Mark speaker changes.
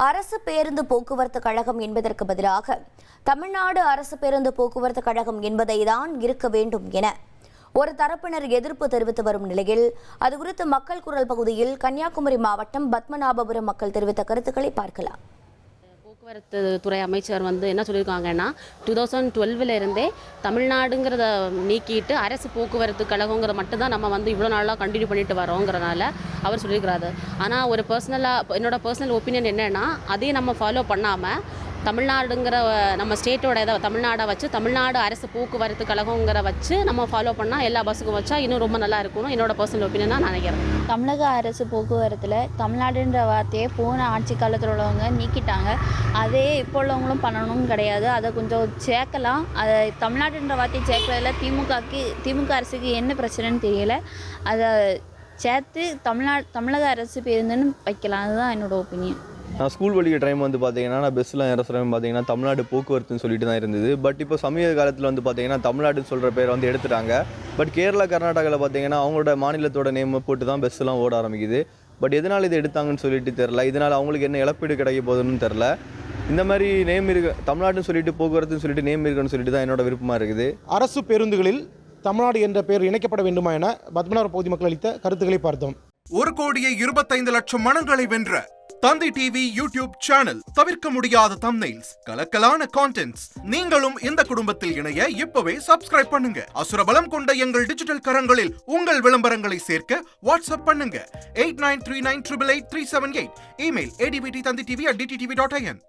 Speaker 1: அரசு பேருந்து போக்குவரத்து கழகம் என்பதற்கு பதிலாக தமிழ்நாடு அரசு பேருந்து போக்குவரத்து கழகம் என்பதை தான் இருக்க வேண்டும் என ஒரு தரப்பினர் எதிர்ப்பு தெரிவித்து வரும் நிலையில் அது குறித்து மக்கள் குரல் பகுதியில் கன்னியாகுமரி மாவட்டம் பத்மநாபபுரம் மக்கள் தெரிவித்த கருத்துக்களை பார்க்கலாம்.
Speaker 2: போக்குவரத்து துறை அமைச்சர் என்ன சொல்லியிருக்காங்கன்னா 2012 இருந்தே தமிழ்நாடுங்கிறத நீக்கிட்டு அரசு போக்குவரத்து கழகங்கிறத மட்டும்தான் நம்ம இவ்வளோ நாளாக கண்டினியூ பண்ணிட்டு வரோங்கிறனால அவர் சொல்லியிருக்கிறாரு. ஆனால் ஒரு என்னோட பர்சனல் ஒப்பீனியன் என்னென்னா அதையும் நம்ம ஃபாலோ பண்ணாமல் தமிழ்நாடுங்கிற நம்ம ஸ்டேட்டோட தமிழ்நாடை வச்சு தமிழ்நாடு அரசு போக்குவரத்து கழகங்கிற வச்சு நம்ம ஃபாலோ பண்ணால் எல்லா பஸ்ஸுக்கும் வச்சா இன்னும் ரொம்ப நல்லா இருக்கணும். என்னோட பர்சனல் ஒப்பீனியனாக நான் நினைக்கிறேன்.
Speaker 3: தமிழக அரசு போக்குவரத்தில் தமிழ்நாடுன்ற வார்த்தையை போன ஆட்சி காலத்தில் உள்ளவங்க நீக்கிட்டாங்க. அதே இப்போ உள்ளவங்களும் பண்ணணும்னு கிடையாது. அதை கொஞ்சம் சேர்க்கலாம். அதை தமிழ்நாடுன்ற வார்த்தையை சேர்க்கறதுல திமுக அரசுக்கு என்ன பிரச்சனைன்னு தெரியல. அதை சேர்த்து தமிழக அரசு பேருந்துன்னு வைக்கலாம். அதுதான் என்னோட ஒப்பீனியன்.
Speaker 4: நான் ஸ்கூல் படிக்கிற டைம் பார்த்தீங்கன்னா நான் பஸ்ஸில் இறசுறேன் பார்த்தீங்கன்னா தமிழ்நாடு போக்குவரத்துன்னு சொல்லிட்டு தான் இருந்தது. பட் இப்போ சமீப காலத்தில் பார்த்தீங்கன்னா தமிழ்நாடுன்னு சொல்கிற பேர் எடுத்துட்டாங்க. பட் கேரளா கர்நாடகாவில் பார்த்தீங்கன்னா அவங்களோட மாநிலத்தோட நேம் போட்டு தான் பஸ்ஸெல்லாம் ஓட ஆரம்பிக்குது. பட் எதனால் இது எடுத்தாங்கன்னு சொல்லிட்டு தெரில. இதனால் அவங்களுக்கு என்ன இழப்பீடு கிடைக்க போகுதுன்னு தெரில. இந்த மாதிரி நேம் இருக்கு தமிழ்நாடுன்னு சொல்லிட்டு போக்குவரத்துன்னு சொல்லிட்டு நேம் இருக்குன்னு சொல்லிட்டு தான் என்னோட விருப்பமாக இருக்குது.
Speaker 5: அரசு பேருந்துகளில் தமிழ்நாடு என்ற பெயர் இணைக்கப்பட வேண்டுமா என பத்மநாபபுரம் பகுதி மக்கள் அளித்த கருத்துக்களை பார்த்தோம்.
Speaker 6: 1,25,00,000 மனங்களை வென்ற தந்தி டிவி யூடியூப் சேனல். தவிர்க்க முடியாத தம்ப்நெயில்ஸ், கலக்கலான கான்டென்ட்ஸ். நீங்களும் இந்த குடும்பத்தில் இணைய இப்பவே சப்ஸ்கிரைப் பண்ணுங்க. அசுரபலம் கொண்ட எங்கள் டிஜிட்டல் கரங்களில் உங்கள் விளம்பரங்களை சேர்க்க வாட்ஸ்அப் பண்ணுங்க 8939888378. Email advtthanditv@dttv.in.